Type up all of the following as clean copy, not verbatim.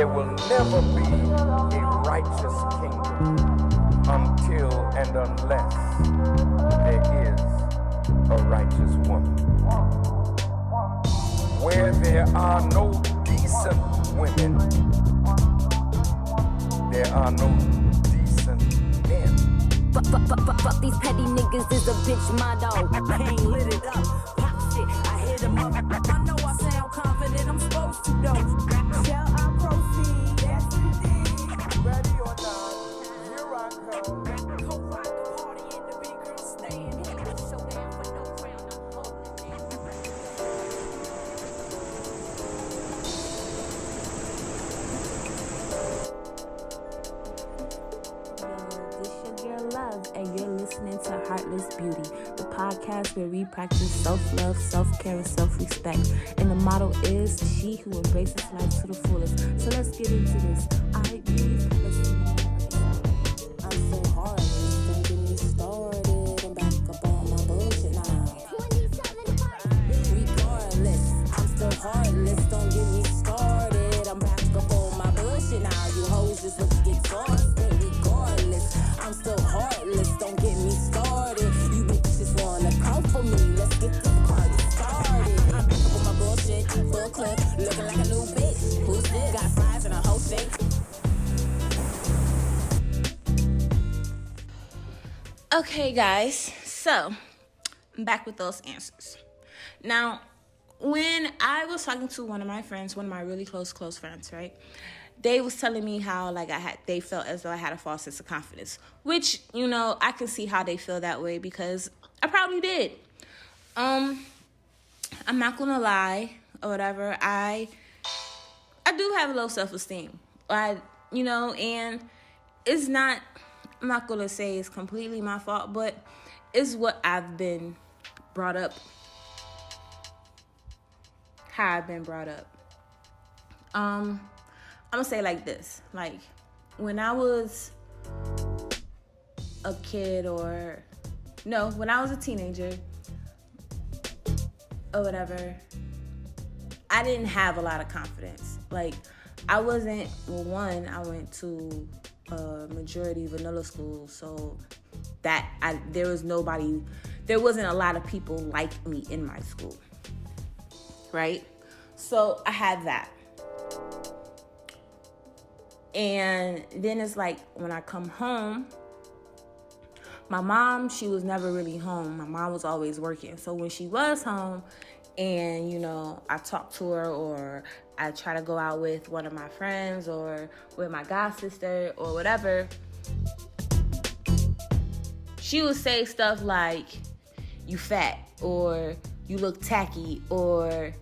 there will never be a righteous kingdom until and unless there is a righteous woman. Where there are no decent women, there are no decent men. Fuck these petty niggas is a bitch motto. Pain lit it up, pop shit, I hit them up. I know I sound confident, I'm supposed to though. Shall I proceed? Yes indeed. Ready or not, here I come. Go rock the party and the big girl staying here. So down for no crown, I'm holding it. This your girl Love, and you're listening to Heartless Beauty, the podcast where we practice self-love, self-care, and self-respect. And the motto is, she who embraces life to the fullest. So let's get into this. Alright, beauties, let's see you. I'm so heartless, don't get me started. I'm back up on my bullshit now. 27 hearts. Regardless, I'm still heartless, don't get me started. I'm back up on my bullshit now. You hoes just look exhausted. Regardless, I'm still heartless, don't get me started. You bitches wanna come for me, let's get this party started. I'm back up on my bullshit, full clip, looking like a new bitch. Who's this? Got fries and a whole shake. Okay, guys, so I'm back with those answers. Now, when I was talking to one of my friends, one of my really close friends, right? They was telling me how they felt as though I had a false sense of confidence, which, I can see how they feel that way because I probably did. I'm not gonna lie or whatever. I do have low self-esteem. And it's not, I'm not gonna say it's completely my fault, but it's what I've been brought up. How I've been brought up. I'm gonna say like this. Like, when I was a kid when I was a teenager or whatever, I didn't have a lot of confidence. Like, I wasn't, I went to a majority vanilla school, so there wasn't a lot of people like me in my school, right? So I had that. And then it's like, when I come home, my mom, she was never really home. My mom was always working. So when she was home and, I talk to her, or I try to go out with one of my friends or with my god sister or whatever, she would say stuff like, you fat, or you look tacky, or,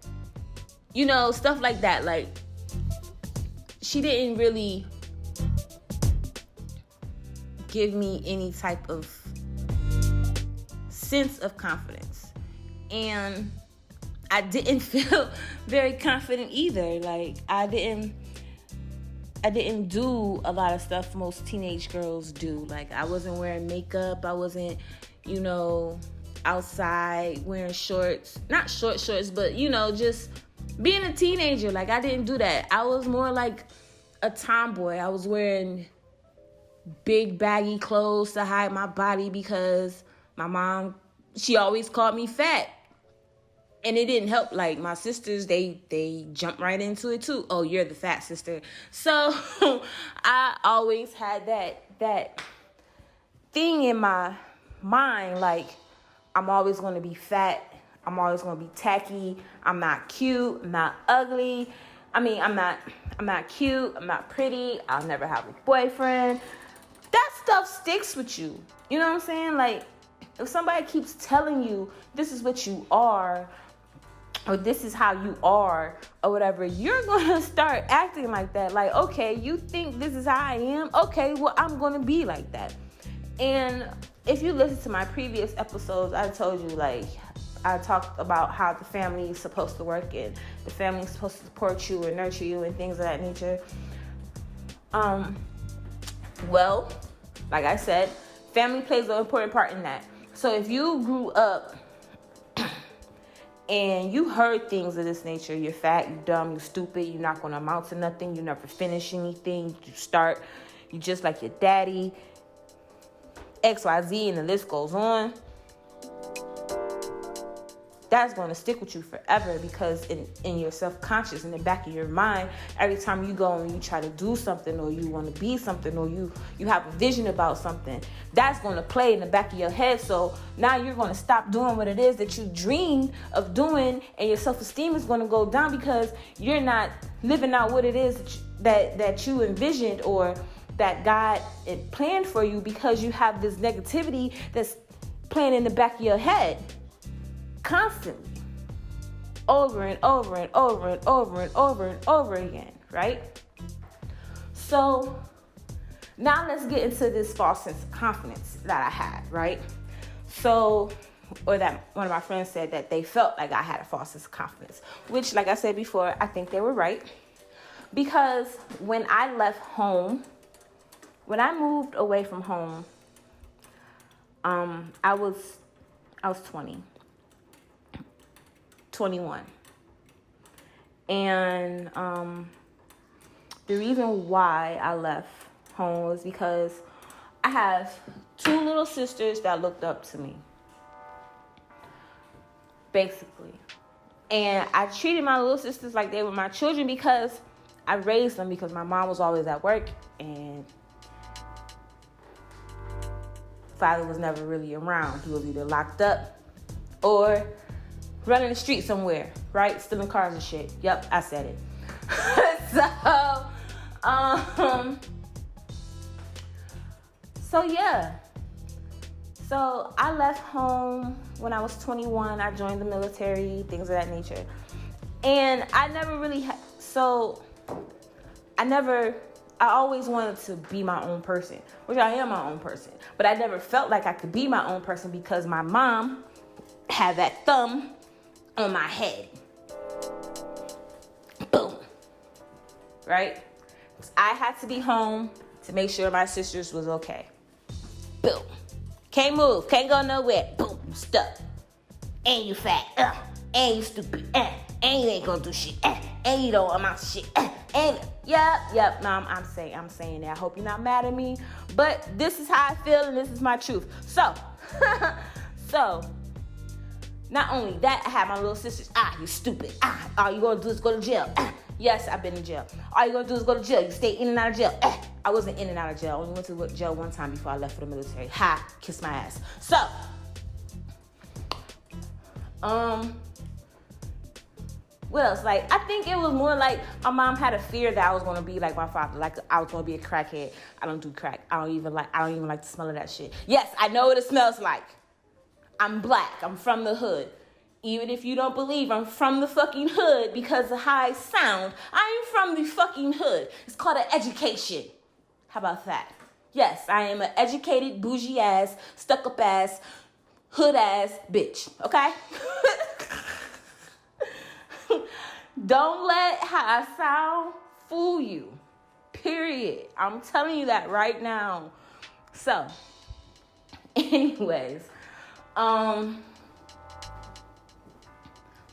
stuff like that. Like, she didn't really give me any type of sense of confidence. And I didn't feel very confident either. Like, I didn't do a lot of stuff most teenage girls do. Like, I wasn't wearing makeup. I wasn't, outside wearing shorts. Not short shorts, but, just being a teenager. Like, I didn't do that. I was more like a tomboy. I was wearing big baggy clothes to hide my body because my mom, she always called me fat. And it didn't help. Like, my sisters, they jumped right into it too. Oh, you're the fat sister. So I always had that thing in my mind, like, I'm always going to be fat. I'm always going to be tacky. I'm not cute. I'm not ugly. I'm not cute. I'm not pretty. I'll never have a boyfriend. That stuff sticks with you. You know what I'm saying? Like, if somebody keeps telling you this is what you are, or this is how you are, or whatever, you're going to start acting like that. Like, okay, you think this is how I am? Okay, well, I'm going to be like that. And if you listen to my previous episodes, I told you, like, I talked about how the family is supposed to work and the family is supposed to support you and nurture you and things of that nature. Well, like I said, family plays an important part in that. So if you grew up and you heard things of this nature. You're fat, you dumb, you stupid, you're not going to amount to nothing, you never finish anything, you just like your daddy, XYZ, and the list goes on. That's going to stick with you forever, because in your self-conscious, in the back of your mind, every time you go and you try to do something, or you want to be something, or you have a vision about something, that's going to play in the back of your head. So now you're going to stop doing what it is that you dreamed of doing, and your self-esteem is going to go down because you're not living out what it is that you envisioned or that God planned for you, because you have this negativity that's playing in the back of your head constantly, over and over and over and over and over and over again, right? So now let's get into this false sense of confidence that I had, right? So, or that one of my friends said that they felt like I had a false sense of confidence, which, like I said before, I think they were right. Because when I left home, when I moved away from home, I was 21. And the reason why I left home was because I have 2 little sisters that looked up to me, basically. And I treated my little sisters like they were my children, because I raised them, because my mom was always at work and father was never really around. He was either locked up or running the street somewhere, right? Stealing cars and shit. Yep, I said it. So yeah. So I left home when I was 21. I joined the military, things of that nature. And I never really I always wanted to be my own person, which I am my own person. But I never felt like I could be my own person because my mom had that thumb on my head. Boom. Right? I had to be home to make sure my sisters was okay. Boom. Can't move. Can't go nowhere. Boom. You stuck. And you fat. And you stupid. And you ain't gonna do shit. And you don't amount to shit. And yep. No, I'm saying that. I hope you're not mad at me. But this is how I feel, and this is my truth. So not only that, I had my little sisters. You stupid. All you gonna do is go to jail. Yes, I've been in jail. All you gonna do is go to jail. You stay in and out of jail. I wasn't in and out of jail. I only went to jail one time before I left for the military. Kiss my ass. So, what else? Like, I think it was more like my mom had a fear that I was gonna be like my father, like I was gonna be a crackhead. I don't do crack. I don't even like the smell of that shit. Yes, I know what it smells like. I'm black. I'm from the hood. Even if you don't believe I'm from the fucking hood because of how I sound, I am from the fucking hood. It's called an education. How about that? Yes, I am an educated, bougie ass, stuck up ass, hood ass bitch. Okay? Don't let how I sound fool you. Period. I'm telling you that right now. So, anyways, what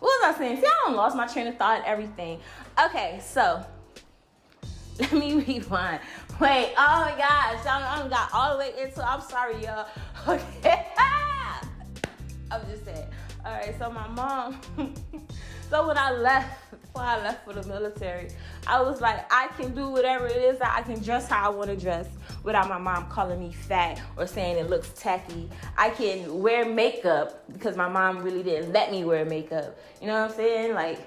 was I saying? See, I lost my train of thought and everything. Okay, so let me rewind. Wait, oh my gosh, I got all the way into. I'm sorry, y'all. Okay, I'm just saying. All right, so my mom. So when I left for the military, I was like, I can do whatever it is. I can dress how I want to dress without my mom calling me fat or saying it looks tacky. I can wear makeup because my mom really didn't let me wear makeup. You know what I'm saying? Like,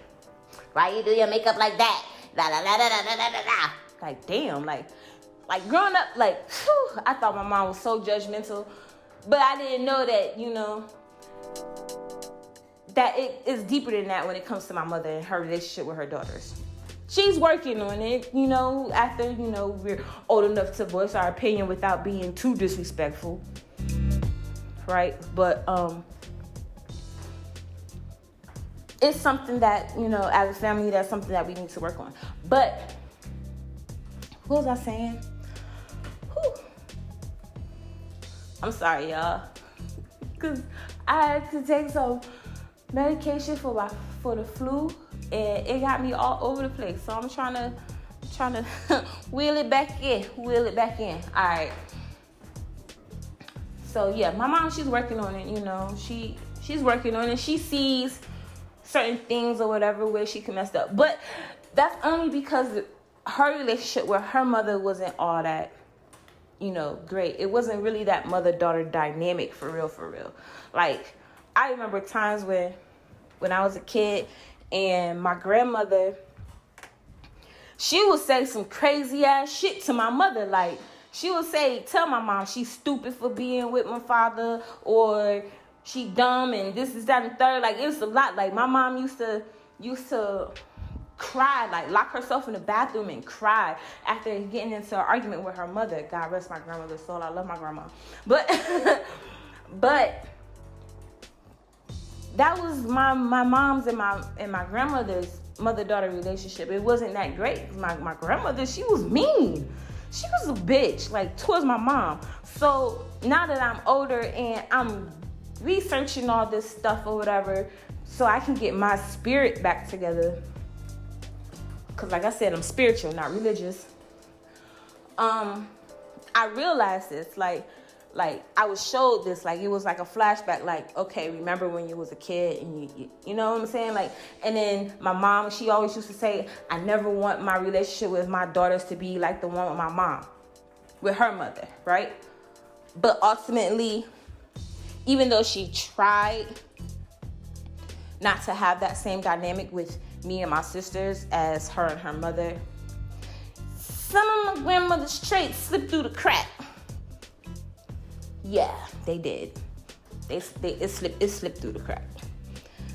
why you do your makeup like that? La la la la la la la la. Like, damn, like growing up, like, whew, I thought my mom was so judgmental, but I didn't know that, you know, that it is deeper than that when it comes to my mother and her relationship with her daughters. She's working on it, you know, after, you know, we're old enough to voice our opinion without being too disrespectful, right? But it's something that, you know, as a family, that's something that we need to work on. But what was I saying? Whew. I'm sorry, y'all, because I had to take some medication for the flu, and it got me all over the place. So I'm trying to wheel it back in. All right. So yeah, my mom, she's working on it. You know, she's working on it. She sees certain things or whatever where she can mess up, but that's only because her relationship with her mother wasn't all that, you know, great. It wasn't really that mother-daughter dynamic for real. Like, I remember times when I was a kid and my grandmother, she would say some crazy ass shit to my mother. Like, she would tell my mom she's stupid for being with my father, or she dumb and this is that and third. Like, it was a lot. Like, my mom used to cry, like lock herself in the bathroom and cry after getting into an argument with her mother. God rest my grandmother's soul. I love my grandma. But that was my mom's and my grandmother's mother-daughter relationship. It wasn't that great. My grandmother, she was mean. She was a bitch, like, towards my mom. So now that I'm older and I'm researching all this stuff or whatever, so I can get my spirit back together, because like I said, I'm spiritual, not religious. I realized this, like I was showed this, like it was like a flashback, like, okay, remember when you was a kid and you know what I'm saying? Like, and then my mom, she always used to say, I never want my relationship with my daughters to be like the one with my mom, with her mother, right? But ultimately, even though she tried not to have that same dynamic with me and my sisters as her and her mother, some of my grandmother's traits slipped through the crack. Yeah, they did. It slipped through the crack.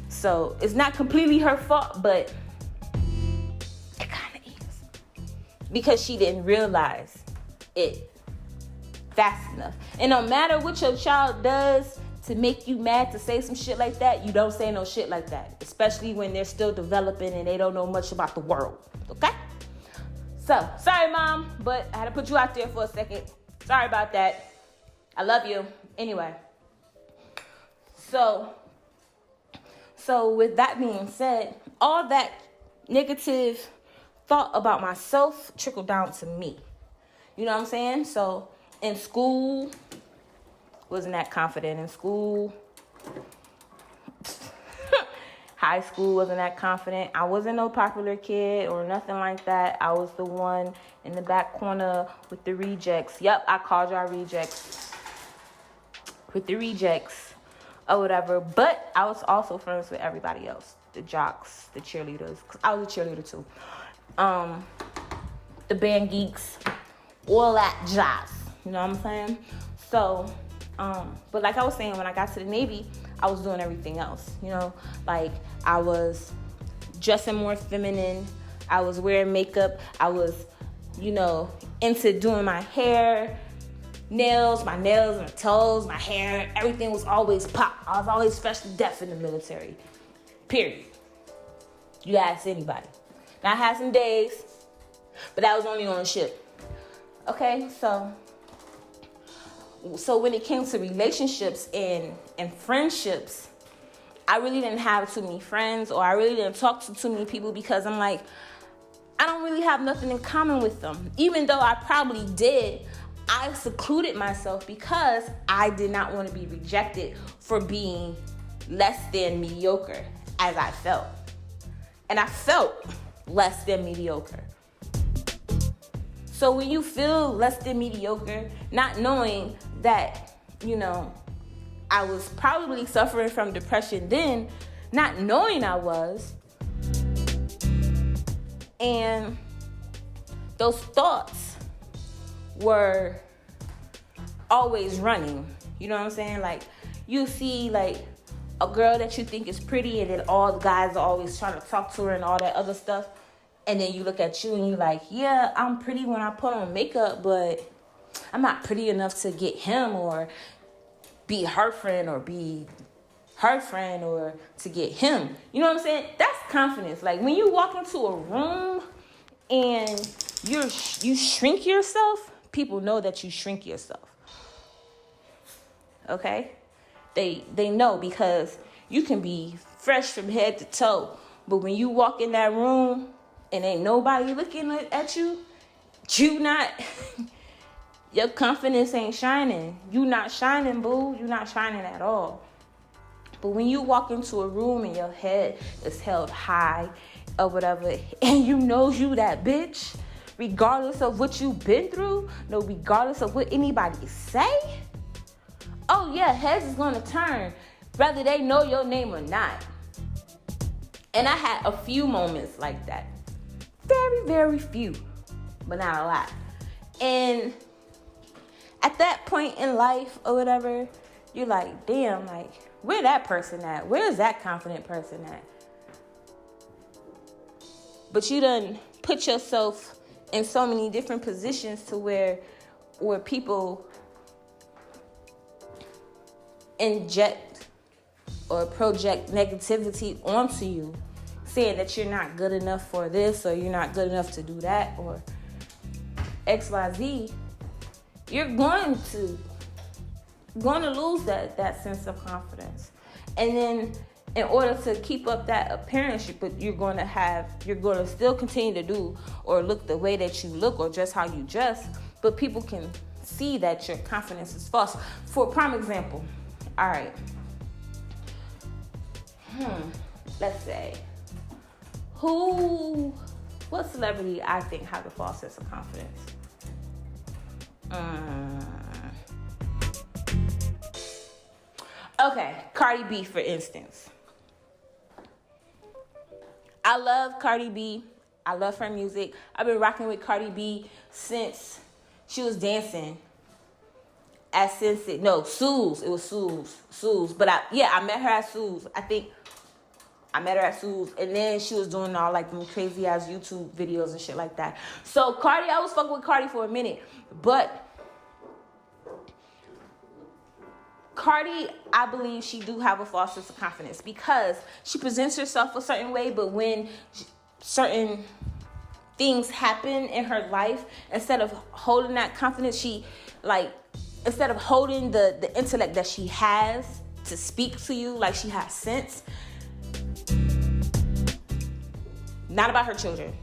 So it's not completely her fault, but it kind of is, because she didn't realize it fast enough. And no matter what your child does to make you mad, to say some shit like that, you don't say no shit like that, especially when they're still developing and they don't know much about the world. Okay? So, sorry, Mom, but I had to put you out there for a second. Sorry about that. I love you. Anyway. So with that being said, all that negative thought about myself trickled down to me. You know what I'm saying? So in school, wasn't that confident in school. High school, wasn't that confident. I wasn't no popular kid or nothing like that. I was the one in the back corner with the rejects. Yep, I called y'all rejects. With the rejects or whatever. But I was also friends with everybody else. The jocks, the cheerleaders. 'Cause I was a cheerleader too. The band geeks. All that jazz. You know what I'm saying? So, but like I was saying, when I got to the Navy, I was doing everything else, you know, like I was dressing more feminine. I was wearing makeup. I was, you know, into doing my hair, nails, my toes, my hair, everything was always pop. I was always fresh to death in the military, period. You ask anybody. Now I had some days, but that was only on a ship. Okay, so when it came to relationships and friendships, I really didn't have too many friends, or I really didn't talk to too many people, because I'm like, I don't really have nothing in common with them. Even though I probably did, I secluded myself because I did not want to be rejected for being less than mediocre, as I felt. And I felt less than mediocre. So when you feel less than mediocre, not knowing that, you know, I was probably suffering from depression then, not knowing I was, and those thoughts were always running. You know what I'm saying? Like, you see, like, a girl that you think is pretty, and then all the guys are always trying to talk to her and all that other stuff. And then you look at you and you're like, yeah, I'm pretty when I put on makeup, but I'm not pretty enough to get him, or be her friend, or be her friend, or to get him. You know what I'm saying? That's confidence. Like, when you walk into a room and you shrink yourself, people know that you shrink yourself. Okay? They know, because you can be fresh from head to toe. But when you walk in that room and ain't nobody looking at you, your confidence ain't shining. You not shining, boo. You not shining at all. But when you walk into a room and your head is held high or whatever, and you know you that bitch, regardless of what you've been through, no, regardless of what anybody say, oh yeah, heads is gonna turn, whether they know your name or not. And I had a few moments like that. Very, very few, but not a lot. And at that point in life or whatever, you're like, damn, like, where that person at? Where's that confident person at? But you done put yourself in so many different positions to where people inject or project negativity onto you, saying that you're not good enough for this, or you're not good enough to do that, or XYZ, you're going to lose that sense of confidence. And then in order to keep up that appearance, you're going to still continue to do or look the way that you look or dress how you dress, but people can see that your confidence is false. For a prime example, all right, let's say, what celebrity I think has a false sense of confidence? Okay, Cardi B, for instance. I love Cardi B. I love her music. I've been rocking with Cardi B since she was dancing at Sunset. No, Sue's. It was Sue's. But I met her at Sue's. I think I met her at Sue's. And then she was doing all like them crazy ass YouTube videos and shit like that. So Cardi, I was fucking with Cardi for a minute. But Cardi, I believe she do have a false sense of confidence because she presents herself a certain way, but when certain things happen in her life, instead of holding that confidence, instead of holding the intellect that she has to speak to you, like she has sense. Not about her children.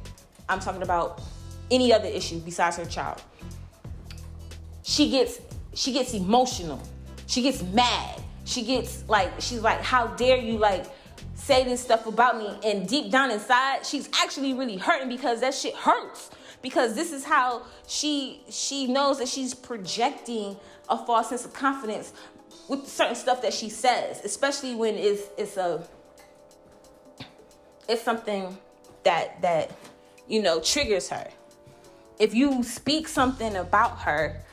I'm talking about any other issue besides her child. She gets emotional. She gets mad. She's like, how dare you say this stuff about me? And deep down inside, she's actually really hurting because that shit hurts. Because this is how she knows that she's projecting a false sense of confidence with certain stuff that she says, especially when it's something that triggers her. If you speak something about her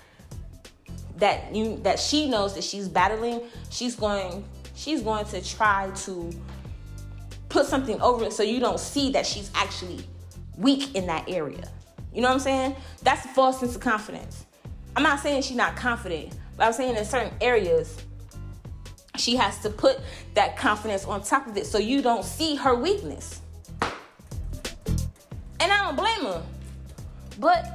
that she knows that she's battling, she's going to try to put something over it so you don't see that she's actually weak in that area. You know what I'm saying? That's a false sense of confidence. I'm not saying she's not confident, but I'm saying in certain areas she has to put that confidence on top of it so you don't see her weakness. And I don't blame her. But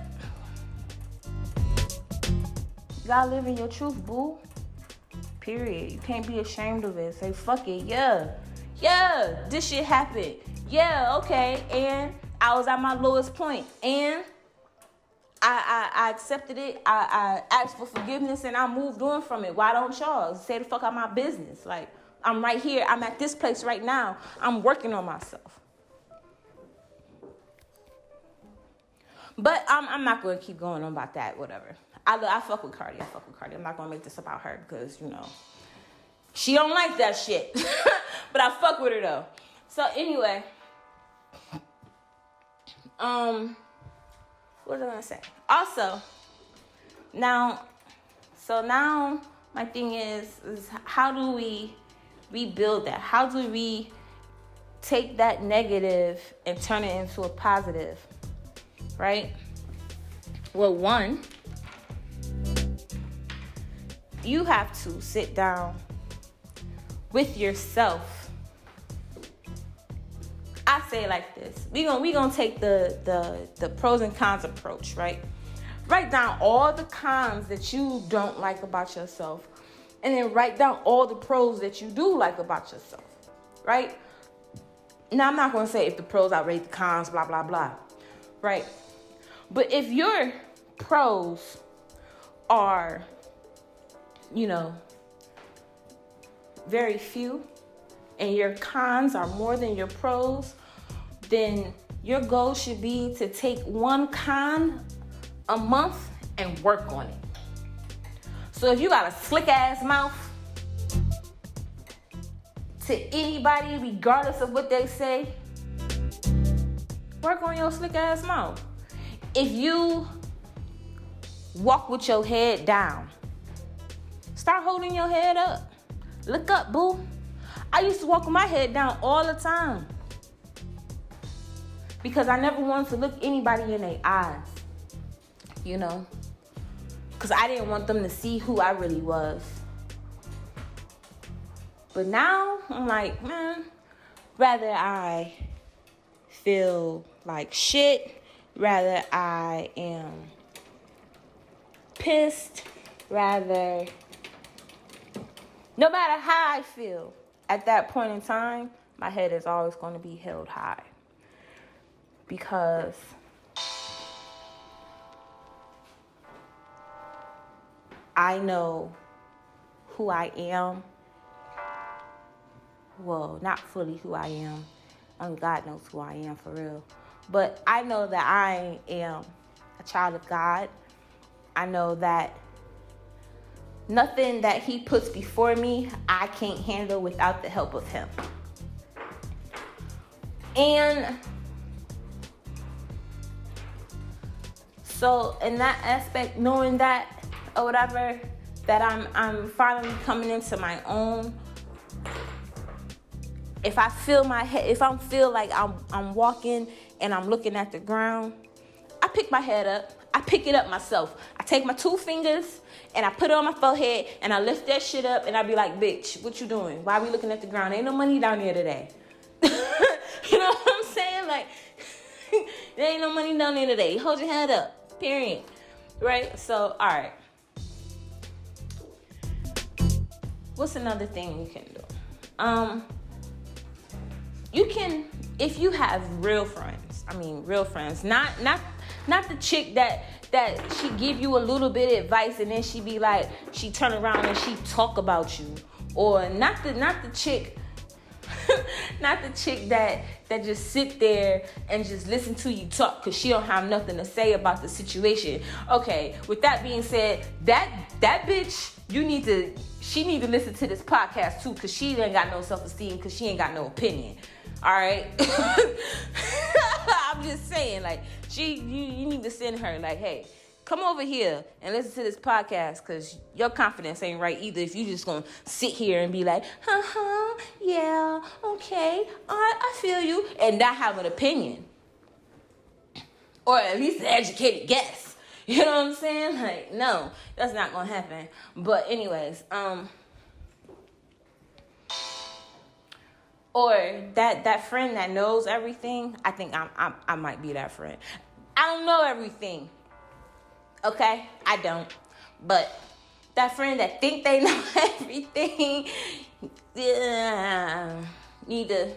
you gotta live in your truth, boo. Period. You can't be ashamed of it. Say, fuck it. Yeah, this shit happened. Yeah, okay. And I was at my lowest point. And I accepted it. I asked for forgiveness and I moved on from it. Why don't y'all? Say the fuck out my business. Like, I'm right here. I'm at this place right now. I'm working on myself. But I'm not going to keep going on about that, whatever. I fuck with Cardi. I'm not going to make this about her because, she don't like that shit. But I fuck with her, though. So, anyway. What was I going to say? Also, now my thing is how do we rebuild that? How do we take that negative and turn it into a positive? Right? Well, one, you have to sit down with yourself. I say it like this. We gonna take the pros and cons approach, right? Write down all the cons that you don't like about yourself, and then write down all the pros that you do like about yourself. right? Now, I'm not going to say if the pros outweigh the cons, blah, blah, blah, right? But if your pros are, very few, and your cons are more than your pros, then your goal should be to take one con a month and work on it. So if you got a slick ass mouth, to anybody, regardless of what they say, work on your slick ass mouth. If you walk with your head down, start holding your head up. Look up, boo. I used to walk with my head down all the time because I never wanted to look anybody in their eyes, because I didn't want them to see who I really was. But now I'm like, man, rather I feel like shit, rather I am pissed, rather, no matter how I feel, at that point in time, my head is always going to be held high. Because I know who I am. Well, not fully who I am. Only God knows who I am for real. But I know that I am a child of God. I know that nothing that he puts before me, I can't handle without the help of him. And so in that aspect, knowing that or whatever, that I'm finally coming into my own. If I feel my head, if I feel like I'm walking and I'm looking at the ground, I pick my head up. I pick it up myself. I take my 2 fingers and I put it on my forehead and I lift that shit up and I be like, bitch, what you doing? Why are we looking at the ground? Ain't no money down there today. You know what I'm saying? Like, there ain't no money down there today. Hold your head up. Period. Right? So, all right. What's another thing you can do? You can, if you have real friends, not the chick that she give you a little bit of advice and then she be like, she turn around and she talk about you, or not the chick, not the chick that just sit there and just listen to you talk because she don't have nothing to say about the situation. Okay, with that being said, that bitch, she need to listen to this podcast too, because she ain't got no self-esteem, because she ain't got no opinion. All right? I'm just saying, like, you need to send her, like, hey, come over here and listen to this podcast, because your confidence ain't right either if you just gonna sit here and be like, yeah, okay, I feel you, and not have an opinion. Or at least an educated guess. You know what I'm saying? Like, no, that's not gonna happen. But anyways, or that friend that knows everything, I think I might be that friend. I don't know everything. Okay? I don't. But that friend that think they know everything, need to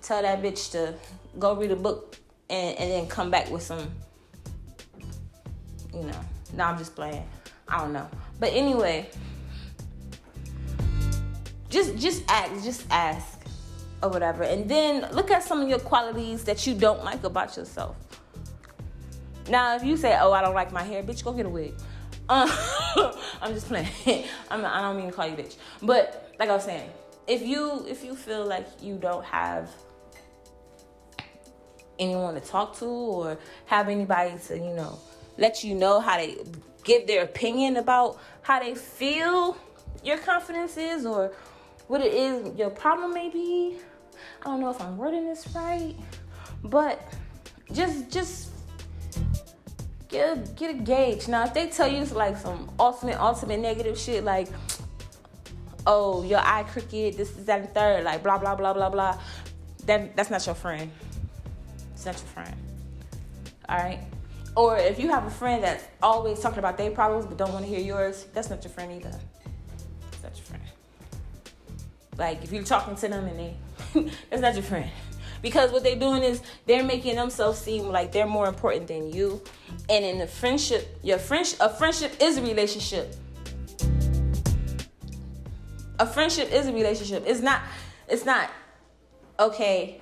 tell that bitch to go read a book and then come back with some, no, I'm just playing. I don't know. But anyway, just ask or whatever. And then look at some of your qualities that you don't like about yourself. Now, if you say, oh, I don't like my hair, bitch, go get a wig. I'm just playing. I don't mean to call you bitch. But like I was saying, if you feel like you don't have anyone to talk to or have anybody to, let you know how they give their opinion about how they feel your confidence is or what it is your problem may be. I don't know if I'm wording this right, but just get a gauge. Now, if they tell you like some ultimate negative shit, like, oh, your eye crooked, this, that, and third, like blah, blah, blah, blah, blah, that's not your friend. It's not your friend. All right? Or if you have a friend that's always talking about their problems but don't want to hear yours, that's not your friend either. It's not your friend. Like, if you're talking to them and they, that's not your friend. Because what they're doing is they're making themselves seem like they're more important than you. And in a friendship, a friendship is a relationship. A friendship is a relationship. It's not, okay,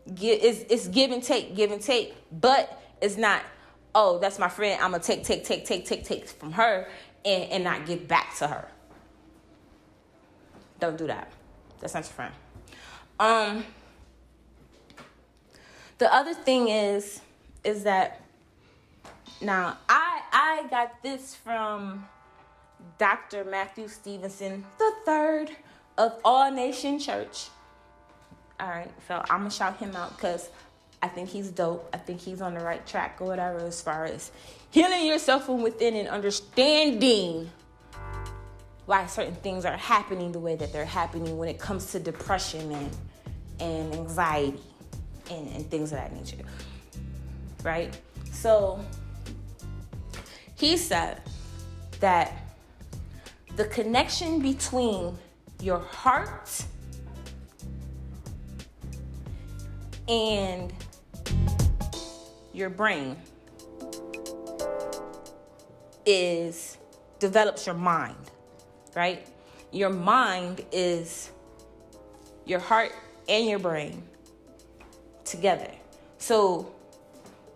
it's give and take. But it's not, oh, that's my friend, I'm going to take from her and not give back to her. Don't do that. That's not your friend. The other thing is that, now, I got this from Dr. Matthew Stevenson III of All Nation Church. All right, so I'm going to shout him out because I think he's dope. I think he's on the right track or whatever as far as healing yourself from within and understanding why certain things are happening the way that they're happening when it comes to depression and anxiety and things of that nature. Right? So he said that the connection between your heart and your brain develops your mind, right? Your mind is your heart and your brain together. So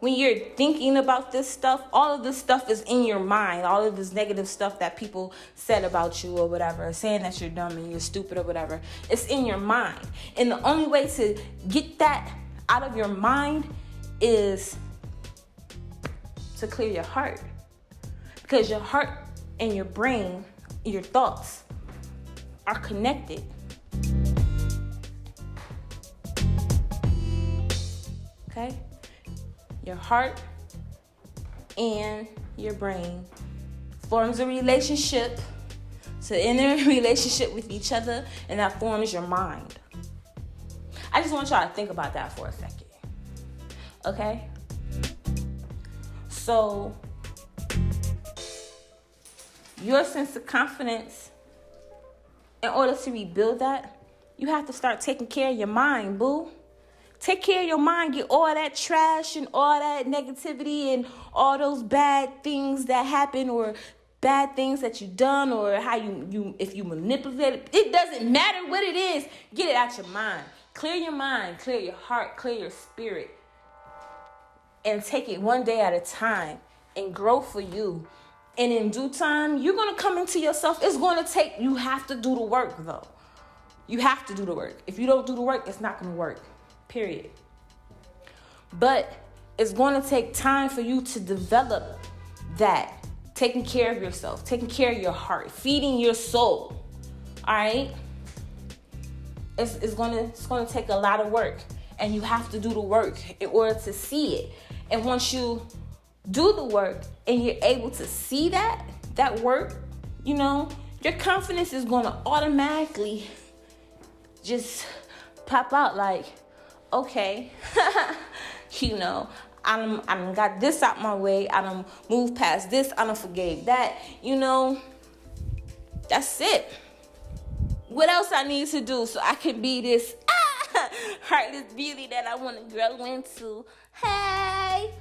when you're thinking about this stuff, all of this stuff is in your mind. All of this negative stuff that people said about you or whatever, saying that you're dumb and you're stupid or whatever, it's in your mind. And the only way to get that out of your mind is to clear your heart. Because your heart and your brain, your thoughts, are connected. Okay? Your heart and your brain forms a relationship, to enter a relationship with each other, and that forms your mind. I just want y'all to think about that for a second. Okay? So, your sense of confidence, in order to rebuild that, you have to start taking care of your mind, boo. Take care of your mind. Get all that trash and all that negativity and all those bad things that happen or bad things that you done or how you if you manipulate it. It doesn't matter what it is. Get it out your mind. Clear your mind. Clear your heart. Clear your spirit. And take it one day at a time and grow for you. And in due time, you're going to come into yourself. It's going to take, you have to do the work though. You have to do the work. If you don't do the work, it's not going to work. Period. But it's going to take time for you to develop that. Taking care of yourself, taking care of your heart, feeding your soul. All right? It's going to take a lot of work, and you have to do the work in order to see it. And once you do the work and you're able to see that work, your confidence is going to automatically just pop out like, okay, I done got this out my way. I done moved past this. I done forgave that. That's it. What else I need to do so I can be this heartless beauty that I want to grow into? Hey.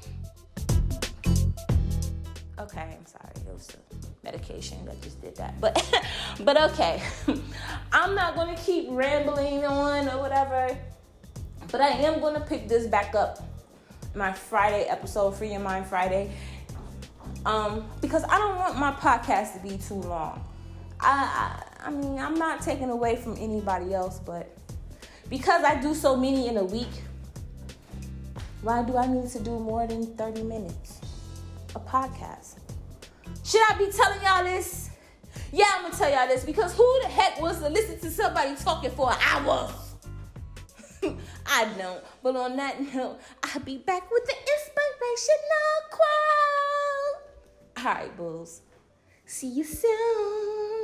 Okay, I'm sorry. It was the medication that just did that. But okay. I'm not going to keep rambling on or whatever. But I am going to pick this back up, my Friday episode, Free Your Mind Friday, because I don't want my podcast to be too long. I mean, I'm not taking away from anybody else, but because I do so many in a week, why do I need to do more than 30 minutes a podcast? Should I be telling y'all this? Yeah, I'm going to tell y'all this, because who the heck wants to listen to somebody talking for an hour? I don't. But on that note, I'll be back with the inspirational quote. All right, bulls. See you soon.